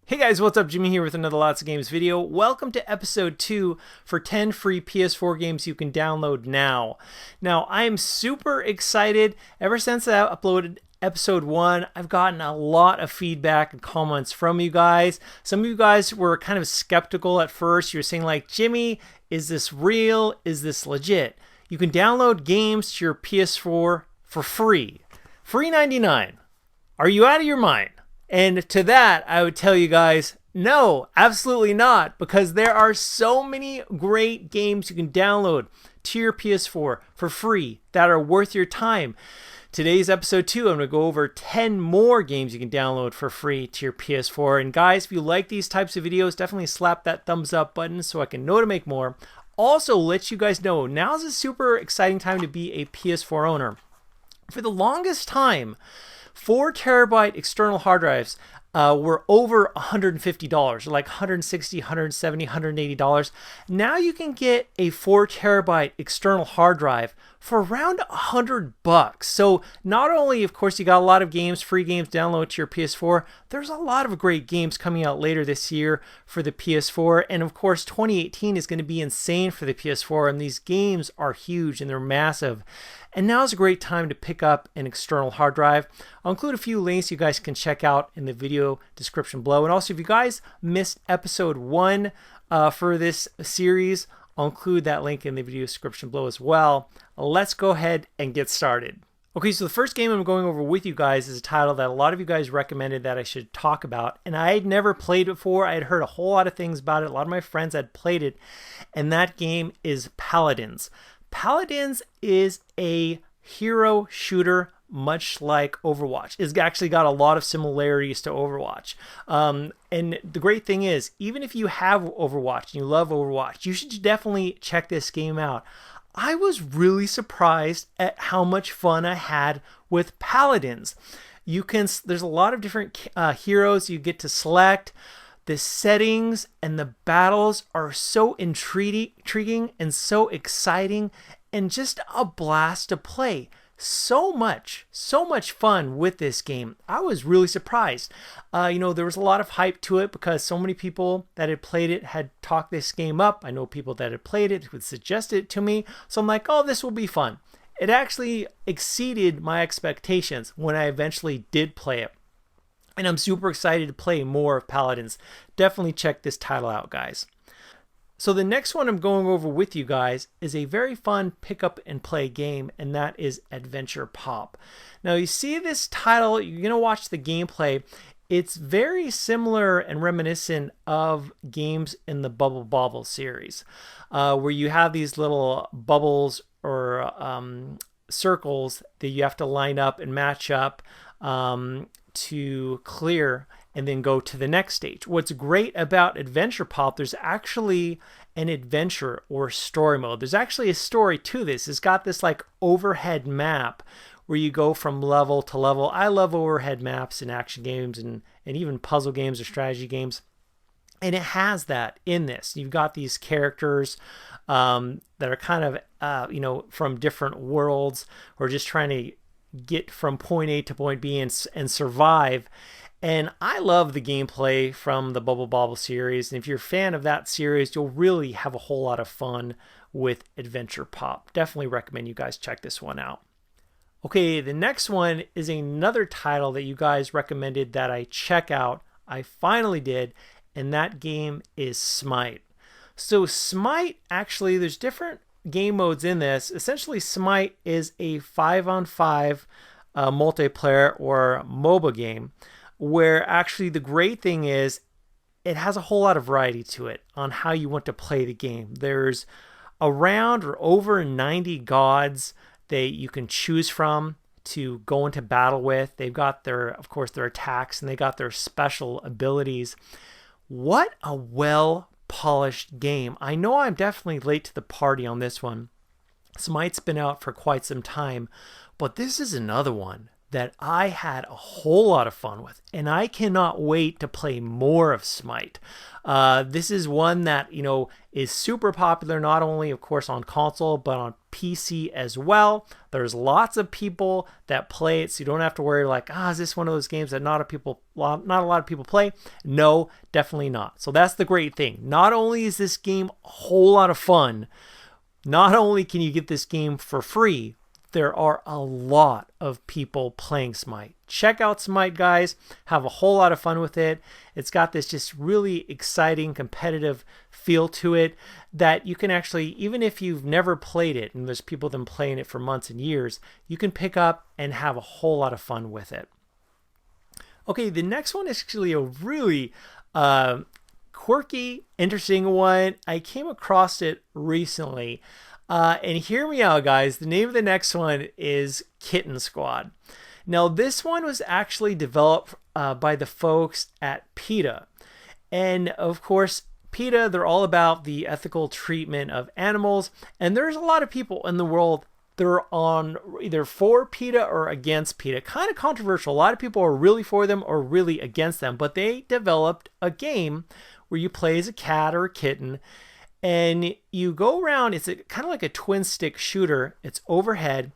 Hey guys, what's up? Jimmy here with another Lots of Games video. Welcome to episode 2 for 10 free PS4 games you can download now. Now, I am super excited. Ever since I uploaded episode 1, I've gotten a lot of feedback and comments from you guys. Some of you guys were kind of skeptical at first. You were saying like, Jimmy, is this real? Is this legit? You can download games to your PS4 for free. Free 99. Are you out of your mind? And to that, I would tell you guys, no, absolutely not, because there are so many great games you can download to your PS4 for free that are worth your time. Today's episode 2, I'm going to go over 10 more games you can download for free to your PS4. And guys, if you like these types of videos, definitely slap that thumbs up button so I can know to make more. Also, let you guys know, now's a super exciting time to be a PS4 owner. For the longest time, 4 terabyte external hard drives were over $150, like $160, $170, $180. Now you can get a 4 terabyte external hard drive for around $100. So not only, of course, you got a lot of games, free games download to your PS4, there's a lot of great games coming out later this year for the PS4. And of course, 2018 is going to be insane for the PS4, and these games are huge and they're massive. And now is a great time to pick up an external hard drive. I'll include a few links you guys can check out in the video description below. And also, if you guys missed episode 1 for this series, I'll include that link in the video description below as well. Let's go ahead and get started. Okay, so the first game I'm going over with you guys is a title that a lot of you guys recommended that I should talk about. And I had never played before. I had heard a whole lot of things about it. A lot of my friends had played it. And that game is Paladins. Paladins is a hero shooter, much like Overwatch. It's actually got a lot of similarities to Overwatch. And the great thing is, even if you have Overwatch and you love Overwatch, you should definitely check this game out. I was really surprised at how much fun I had with Paladins. There's a lot of different heroes you get to select. The settings and the battles are so intriguing and so exciting and just a blast to play. So much fun with this game. I was really surprised. There was a lot of hype to it because so many people that had played it had talked this game up. I know people that had played it would suggest it to me. So I'm like, oh, this will be fun. It actually exceeded my expectations when I eventually did play it. And I'm super excited to play more of Paladins. Definitely check this title out, guys. So the next one I'm going over with you guys is a very fun pick up and play game, and that is Adventure Pop. Now you see this title, you're going to watch the gameplay. It's very similar and reminiscent of games in the Bubble Bobble series, where you have these little bubbles or circles that you have to line up and match up to clear and then go to the next stage. What's great about Adventure Pop, there's actually an adventure or story mode. There's actually a story to this. It's got this like overhead map where you go from level to level. I love overhead maps in action games and even puzzle games or strategy games. And it has that in this. You've got these characters that are kind of, from different worlds or just trying to get from point A to point B and survive. And I love the gameplay from the Bubble Bobble series. And if you're a fan of that series, you'll really have a whole lot of fun with Adventure Pop. Definitely recommend you guys check this one out. Okay, the next one is another title that you guys recommended that I check out. I finally did, and that game is Smite. So Smite, actually, there's different game modes in this. Essentially, Smite is a 5-on-5 multiplayer or MOBA game, where actually the great thing is it has a whole lot of variety to it on how you want to play the game. There's around or over 90 gods that you can choose from to go into battle with. They've got of course, their attacks, and they got their special abilities. What a well-polished game. I know I'm definitely late to the party on this one. Smite's been out for quite some time, but this is another one that I had a whole lot of fun with, and I cannot wait to play more of Smite. This is one that, you know, is super popular, not only, of course, on console, but on PC as well. There's lots of people that play it, so you don't have to worry like, is this one of those games that not a lot of people play? No, definitely not. So that's the great thing. Not only is this game a whole lot of fun, not only can you get this game for free, there are a lot of people playing Smite. Check out Smite, guys. Have a whole lot of fun with it. It's got this just really exciting, competitive feel to it that you can actually, even if you've never played it, and there's people that have been playing it for months and years, you can pick up and have a whole lot of fun with it. Okay, the next one is actually a really quirky, interesting one. I came across it recently. And hear me out, guys. The name of the next one is Kitten Squad. Now, this one was actually developed by the folks at PETA. And, of course, PETA, they're all about the ethical treatment of animals. And there's a lot of people in the world that are on either for PETA or against PETA. Kind of controversial. A lot of people are really for them or really against them. But they developed a game where you play as a cat or a kitten. And you go around, it's kind of like a twin stick shooter. It's overhead.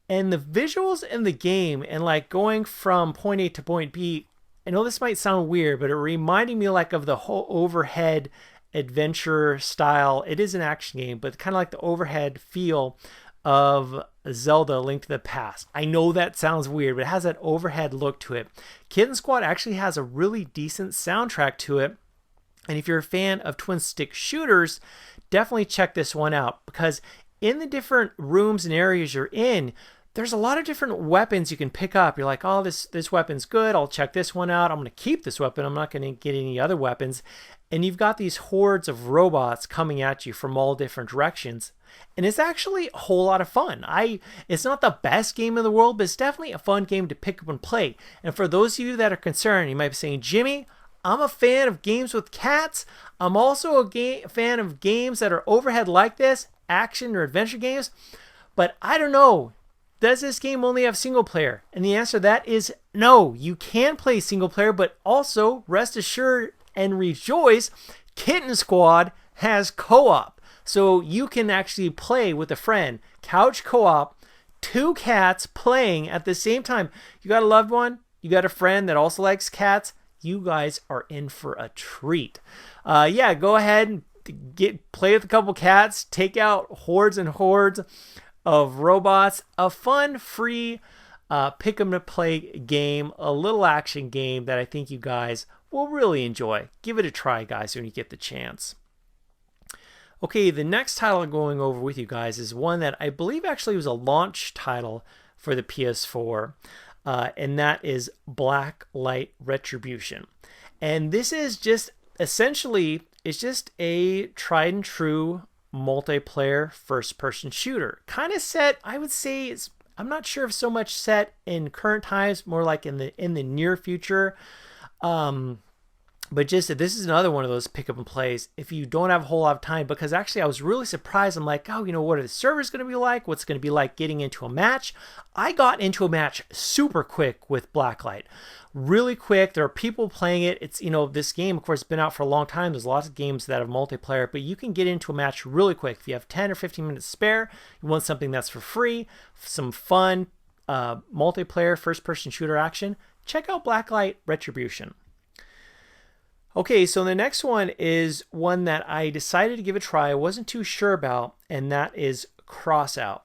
And the visuals in the game and like going from point A to point B, I know this might sound weird, but it reminded me like of the whole overhead adventure style. It is an action game, but kind of like the overhead feel of Zelda: Link to the Past. I know that sounds weird, but it has that overhead look to it. Kitten Squad actually has a really decent soundtrack to it. And if you're a fan of twin stick shooters, definitely check this one out, because in the different rooms and areas you're in, there's a lot of different weapons you can pick up. You're like, oh, this weapon's good. I'll check this one out. I'm going to keep this weapon. I'm not going to get any other weapons. And you've got these hordes of robots coming at you from all different directions. And it's actually a whole lot of fun. It's not the best game in the world, but it's definitely a fun game to pick up and play. And for those of you that are concerned, you might be saying, Jimmy, I'm a fan of games with cats. I'm also a fan of games that are overhead like this, action or adventure games. But I don't know, does this game only have single player? And the answer to that is no. You can play single player, but also rest assured and rejoice, Kitten Squad has co-op. So you can actually play with a friend, couch co-op, 2 cats playing at the same time. You got a loved one, you got a friend that also likes cats, you guys are in for a treat. Yeah, go ahead and play with a couple cats, take out hordes and hordes of robots. A fun, free, pick 'em to play game, a little action game that I think you guys will really enjoy. Give it a try, guys, when you get the chance. Okay, the next title I'm going over with you guys is one that I believe actually was a launch title for the PS4. And that is Blacklight Retribution. And this is just essentially, it's just a tried and true multiplayer first-person shooter. Kind of set, I would say, I'm not sure if so much set in current times, more like in the near future. But just this is another one of those pick up and plays if you don't have a whole lot of time, because actually I was really surprised. I'm like, oh, you know, what are the servers going to be like? What's going to be like getting into a match? I got into a match super quick with Blacklight. Really quick. There are people playing it. It's, you know, this game, of course, has been out for a long time. There's lots of games that have multiplayer, but you can get into a match really quick. If you have 10 or 15 minutes spare, you want something that's for free, some fun multiplayer first-person shooter action, check out Blacklight Retribution. Okay, so the next one is one that I decided to give a try. I wasn't too sure about, and that is Crossout.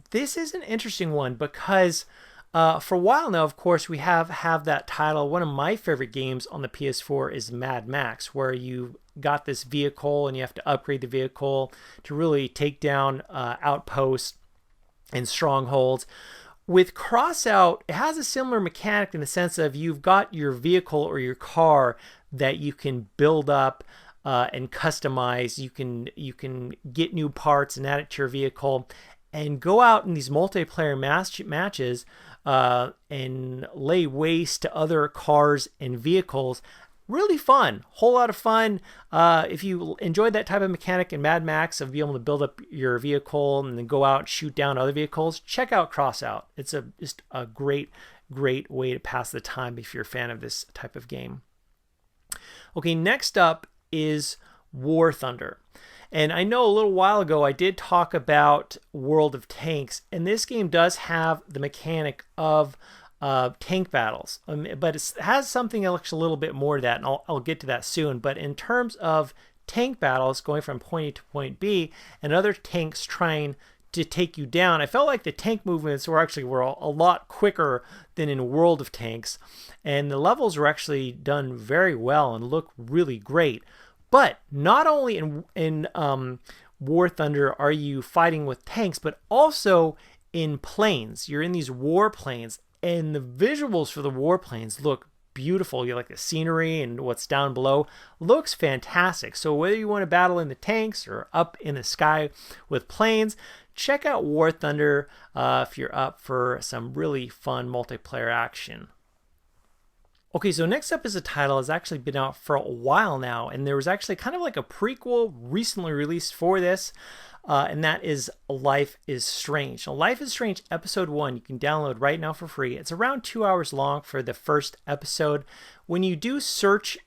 This is an interesting one because for a while now, of course, we have that title. One of my favorite games on the PS4 is Mad Max, where you got this vehicle and you have to upgrade the vehicle to really take down outposts and strongholds. With Crossout, it has a similar mechanic in the sense of you've got your vehicle or your car that you can build up and customize. You can get new parts and add it to your vehicle and go out in these multiplayer matches and lay waste to other cars and vehicles. really fun, whole lot of fun. If you enjoyed that type of mechanic in Mad Max of being able to build up your vehicle and then go out and shoot down other vehicles, check out Crossout. It's just a great way to pass the time if you're a fan of this type of game. Okay, next up is War Thunder. And I know a little while ago I did talk about World of Tanks, and this game does have the mechanic of tank battles, but it has something that looks a little bit more to that, and I'll get to that soon. But in terms of tank battles, going from point A to point B, and other tanks trying to take you down, I felt like the tank movements were a lot quicker than in World of Tanks, and the levels were actually done very well and look really great. But not only in War Thunder are you fighting with tanks, but also in planes. You're in these war planes, and the visuals for the war planes look beautiful. You like the scenery and what's down below looks fantastic. So whether you want to battle in the tanks or up in the sky with planes, check out War Thunder if you're up for some really fun multiplayer action. Okay, so next up is a title that's actually been out for a while now, and there was actually kind of like a prequel recently released for this, and that is Life is Strange. Now, Life is Strange Episode 1 you can download right now for free. It's around 2 hours long for the first episode. When you do search,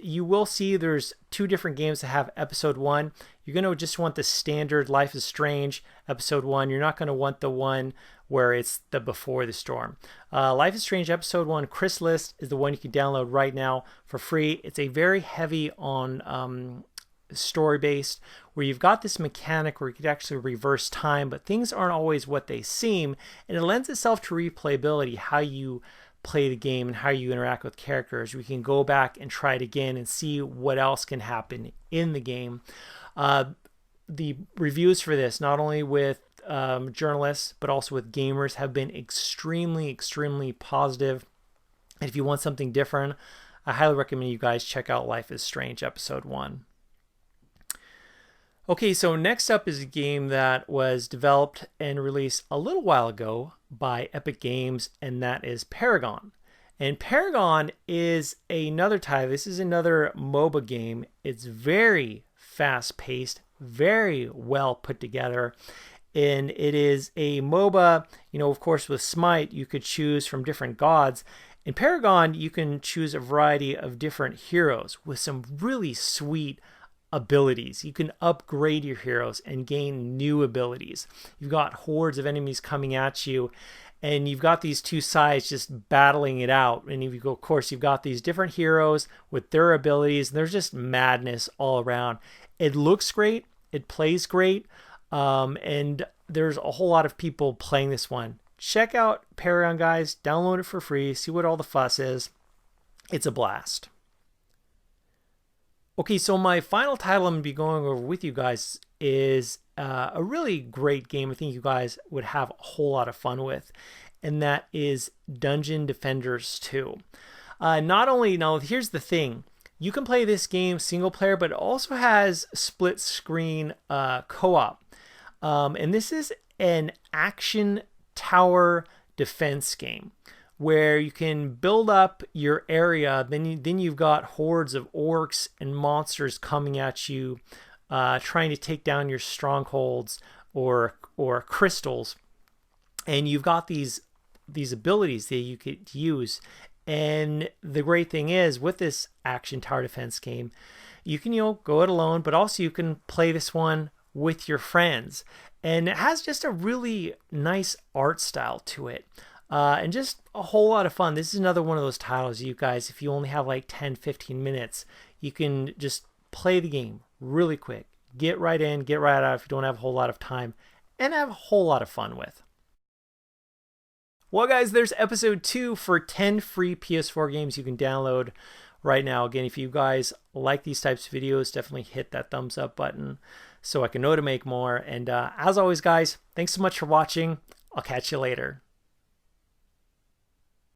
you will see there's 2 different games that have Episode 1. You're going to just want the standard Life is Strange Episode 1. You're not going to want the one where it's the Before the Storm. Life is Strange Episode 1 Chrysalis is the one you can download right now for free. It's a very heavy on story-based, where you've got this mechanic where you could actually reverse time, but things aren't always what they seem, and it lends itself to replayability, how you play the game and how you interact with characters. We can go back and try it again and see what else can happen in the game. The reviews for this, not only with journalists but also with gamers, have been extremely positive. And if you want something different, I highly recommend you guys check out Life is Strange Episode 1. Okay, so next up is a game that was developed and released a little while ago by Epic Games, and that is Paragon. And Paragon is another title. This is another MOBA game. It's very fast-paced, very well put together, and it is a MOBA. You know, of course, with Smite, you could choose from different gods. In Paragon, you can choose a variety of different heroes with some really sweet abilities. You can upgrade your heroes and gain new abilities. You've got hordes of enemies coming at you, and you've got these two sides just battling it out. And of course, you've got these different heroes with their abilities, and there's just madness all around. It looks great, it plays great, and there's a whole lot of people playing this one. Check out Paragon, guys. Download it for free. See what all the fuss is. It's a blast. Okay, so my final title I'm going to be going over with you guys is a really great game I think you guys would have a whole lot of fun with, and that is Dungeon Defenders 2. Now, here's the thing. You can play this game single player, but it also has split screen co-op. And this is an action tower defense game where you can build up your area. Then you've got hordes of orcs and monsters coming at you, trying to take down your strongholds or crystals. And you've got these abilities that you could use. And the great thing is, with this action tower defense game, you can go it alone, but also you can play this one with your friends. And it has just a really nice art style to it. And just a whole lot of fun. This is another one of those titles, you guys, if you only have like 10-15 minutes, you can just play the game really quick. Get right in, get right out if you don't have a whole lot of time, and have a whole lot of fun with. Well, guys, there's episode 2 for 10 free PS4 games you can download right now. Again, if you guys like these types of videos, definitely hit that thumbs up button so I can know to make more. And as always, guys, thanks so much for watching. I'll catch you later.